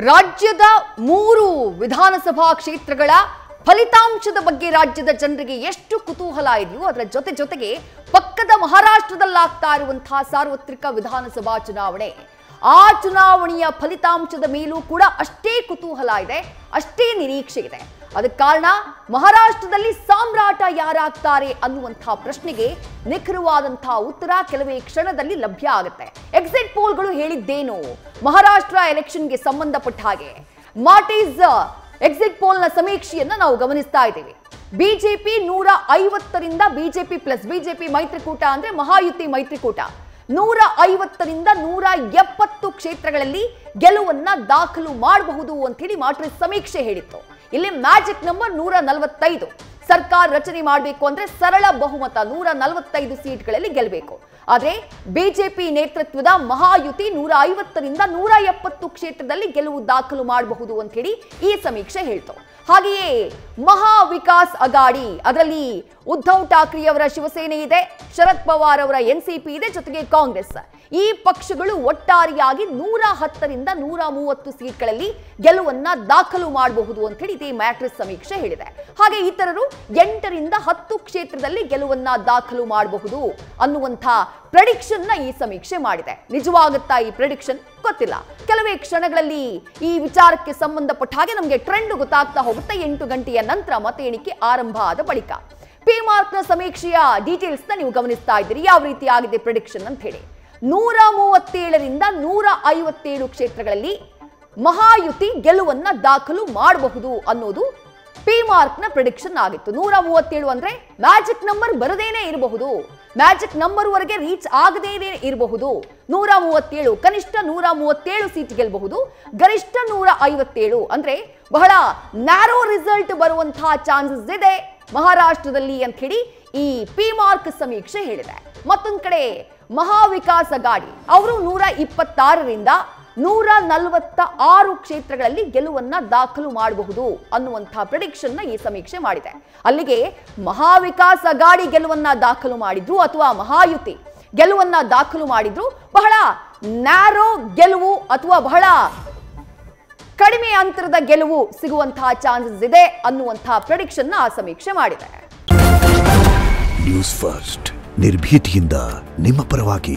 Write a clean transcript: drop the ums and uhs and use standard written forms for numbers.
ರಾಜ್ಯದ 3 ವಿಧಾನಸಭಾ ಕ್ಷೇತ್ರಗಳ ಫಲಿತಾಂಶದ ಬಗ್ಗೆ ರಾಜ್ಯದ ಜನರಿಗೆ ಎಷ್ಟು ಕುತೂಹಲ ಇದೆಯೋ ಅದರ ಜೊತೆಗೆ ಪಕ್ಕದ ಮಹಾರಾಷ್ಟ್ರದಲ್ಲಾಗ್ತಾ ಇರುವಂತಹ ಸಾರ್ವತ್ರಿಕ ವಿಧಾನಸಭಾ ಚುನಾವಣೆ ಆ ಚುನಾವಣೆಯ ಫಲಿತಾಂಶದ ಮೇಲೂ ಕೂಡ ಅಷ್ಟೇ ಕುತೂಹಲ ಇದೆ, ಅಷ್ಟೇ ನಿರೀಕ್ಷೆ ಇದೆ. ಅದಕ್ಕೆ ಕಾರಣ ಮಹಾರಾಷ್ಟ್ರದಲ್ಲಿ ಸಾಮ್ರಾಟ ಯಾರಾಗ್ತಾರೆ ಅನ್ನುವಂತಹ ಪ್ರಶ್ನೆಗೆ ನಿಖರವಾದಂತಹ ಉತ್ತರ ಕೆಲವೇ ಕ್ಷಣದಲ್ಲಿ ಲಭ್ಯ ಆಗುತ್ತೆ. ಎಕ್ಸಿಟ್ ಪೋಲ್ಗಳು ಹೇಳಿದ್ದೇನು ಮಹಾರಾಷ್ಟ್ರ ಎಲೆಕ್ಷನ್ಗೆ ಸಂಬಂಧಪಟ್ಟ ಹಾಗೆ ಮಾರ್ಟಿಸ್ ಎಕ್ಸಿಟ್ ಪೋಲ್ನ ಸಮೀಕ್ಷೆಯನ್ನ ನಾವು ಗಮನಿಸ್ತಾ ಇದ್ದೇವೆ. ಬಿಜೆಪಿ 150ರಿಂದ ಬಿಜೆಪಿ ಪ್ಲಸ್ ಬಿಜೆಪಿ ಮೈತ್ರಿಕೂಟ ಅಂದ್ರೆ ಮಹಾಯುತಿ ಮೈತ್ರಿಕೂಟ 150ರಿಂದ 170 ಕ್ಷೇತ್ರಗಳಲ್ಲಿ ಗೆಲುವನ್ನ ದಾಖಲು ಮಾಡಬಹುದು ಅಂತ ಹೇಳಿ ಮಾರ್ಟಿಸ್ ಸಮೀಕ್ಷೆ ಹೇಳಿತ್ತು. ಇಲ್ಲಿ ಮ್ಯಾಜಿಕ್ ನಂಬರ್ 145. ಸರ್ಕಾರ ರಚನೆ ಮಾಡಬೇಕು ಅಂದ್ರೆ ಸರಳ ಬಹುಮತ 145 ಸೀಟ್ಗಳಲ್ಲಿ ಗೆಲ್ಲಬೇಕು. ಆದ್ರೆ ಬಿಜೆಪಿ ನೇತೃತ್ವದ ಮಹಾಯುತಿ 150ರಿಂದ 170 ಕ್ಷೇತ್ರದಲ್ಲಿ ಗೆಲುವು ದಾಖಲು ಮಾಡಬಹುದು ಅಂತ ಹೇಳಿ ಈ ಸಮೀಕ್ಷೆ ಹೇಳ್ತು. ಹಾಗೆಯೇ ಮಹಾ ವಿಕಾಸ್ ಅಗಾಡಿ, ಅದರಲ್ಲಿ ಉದ್ಧವ್ ಠಾಕ್ರೆ ಅವರ ಶಿವಸೇನೆ ಇದೆ, ಶರದ್ ಪವಾರ್ ಅವರ ಎನ್ಸಿಪಿ ಇದೆ, ಜೊತೆಗೆ ಕಾಂಗ್ರೆಸ್. ಈ ಪಕ್ಷಗಳು ಒಟ್ಟಾರೆಯಾಗಿ 110ರಿಂದ 130 ಸೀಟ್ಗಳಲ್ಲಿ ಗೆಲುವನ್ನ ದಾಖಲು ಮಾಡಬಹುದು ಅಂತ ಹೇಳಿ ಇದೇ ಮ್ಯಾಟ್ರಿಸ್ ಸಮೀಕ್ಷೆ ಹೇಳಿದೆ. ಹಾಗೆ ಇತರರು 8ರಿಂದ 10 ಕ್ಷೇತ್ರದಲ್ಲಿ ಗೆಲುವನ್ನ ದಾಖಲು ಮಾಡಬಹುದು ಅನ್ನುವಂಥ ಪ್ರೆಡಿಕ್ಷನ್ ನ ಈ ಸಮೀಕ್ಷೆ ಮಾಡಿದೆ. ನಿಜವಾಗುತ್ತಾ ಈ ಪ್ರೆಡಿಕ್ಷನ್ ಗೊತ್ತಿಲ್ಲ. ಕೆಲವೇ ಕ್ಷಣಗಳಲ್ಲಿ ಈ ವಿಚಾರಕ್ಕೆ ಸಂಬಂಧಪಟ್ಟ ಹಾಗೆ ನಮಗೆ ಟ್ರೆಂಡ್ ಗೊತ್ತಾಗ್ತಾ ಹೋಗುತ್ತೆ. 8 ಗಂಟೆಯ ನಂತರ ಮತ ಎಣಿಕೆ ಆರಂಭ ಆದ ಬಳಿಕ ಪಿ-ಮಾರ್ಕ್ ನ ಸಮೀಕ್ಷೆಯ ಡೀಟೇಲ್ಸ್ ನ ನೀವು ಗಮನಿಸ್ತಾ ಇದ್ದೀರಿ. ಯಾವ ರೀತಿ ಆಗಿದೆ ಪ್ರೆಡಿಕ್ಷನ್ ಅಂತ ಹೇಳಿ 137ರಿಂದ 157 ಕ್ಷೇತ್ರಗಳಲ್ಲಿ ಮಹಾಯುತಿ ಗೆಲುವನ್ನ ದಾಖಲು ಮಾಡಬಹುದು ಅನ್ನೋದು ಪಿ-ಮಾರ್ಕ್ ನ ಪ್ರೆಡಿಕ್ಷನ್ ಆಗಿತ್ತು. 137 ಅಂದ್ರೆ ಮ್ಯಾಜಿಕ್ ನಂಬರ್ ಬರದೇನೆ ಇರಬಹುದು, ಮ್ಯಾಜಿಕ್ ನಂಬರ್ ವರೆಗೆ ರೀಚ್ ಆಗದೇನೆ ಇರಬಹುದು. 137 ಕನಿಷ್ಠ 137 ಸೀಟ್ ಗೆಲ್ಲಬಹುದು, ಗರಿಷ್ಠ 157 ಅಂದ್ರೆ ಬಹಳ ನ್ಯಾರೋ ರಿಸಲ್ಟ್ ಬರುವಂತಹ ಚಾನ್ಸಸ್ ಇದೆ ಮಹಾರಾಷ್ಟ್ರದಲ್ಲಿ ಅಂತ ಹೇಳಿ ಈ ಪಿ-ಮಾರ್ಕ್ ಸಮೀಕ್ಷೆ ಹೇಳಿದೆ. ಮತ್ತೊಂದು ಕಡೆ ಮಹಾವಿಕಾಸ್ ಅಗಾಡಿ ಅವರು 126ರಿಂದ 146 ಕ್ಷೇತ್ರಗಳಲ್ಲಿ ಗೆಲುವನ್ನ ದಾಖಲು ಮಾಡಬಹುದು ಅನ್ನುವಂತಹ ಪ್ರೆಡಿಕ್ಷನ್ ನ ಈ ಸಮೀಕ್ಷೆ ಮಾಡಿದೆ. ಅಲ್ಲಿಗೆ ಮಹಾವಿಕಾಸ್ ಅಗಾಡಿ ಗೆಲುವನ್ನ ದಾಖಲು ಮಾಡಿದ್ರು ಅಥವಾ ಮಹಾಯುತಿ ಗೆಲುವನ್ನ ದಾಖಲು ಮಾಡಿದ್ರು ಬಹಳ ನ್ಯಾರೋ ಗೆಲುವು ಅಥವಾ ಬಹಳ ಕಡಿಮೆ ಅಂತರದ ಗೆಲುವು ಸಿಗುವಂತಹ ಚಾನ್ಸಸ್ ಇದೆ ಅನ್ನುವಂತಹ ಪ್ರೆಡಿಕ್ಷನ್ ನ ಆ ಸಮೀಕ್ಷೆ ಮಾಡಿದೆ. ನ್ಯೂಸ್ ಫಸ್ಟ್ ನಿರ್ಭೀತಿಯಿಂದ ನಿಮ್ಮ ಪರವಾಗಿ.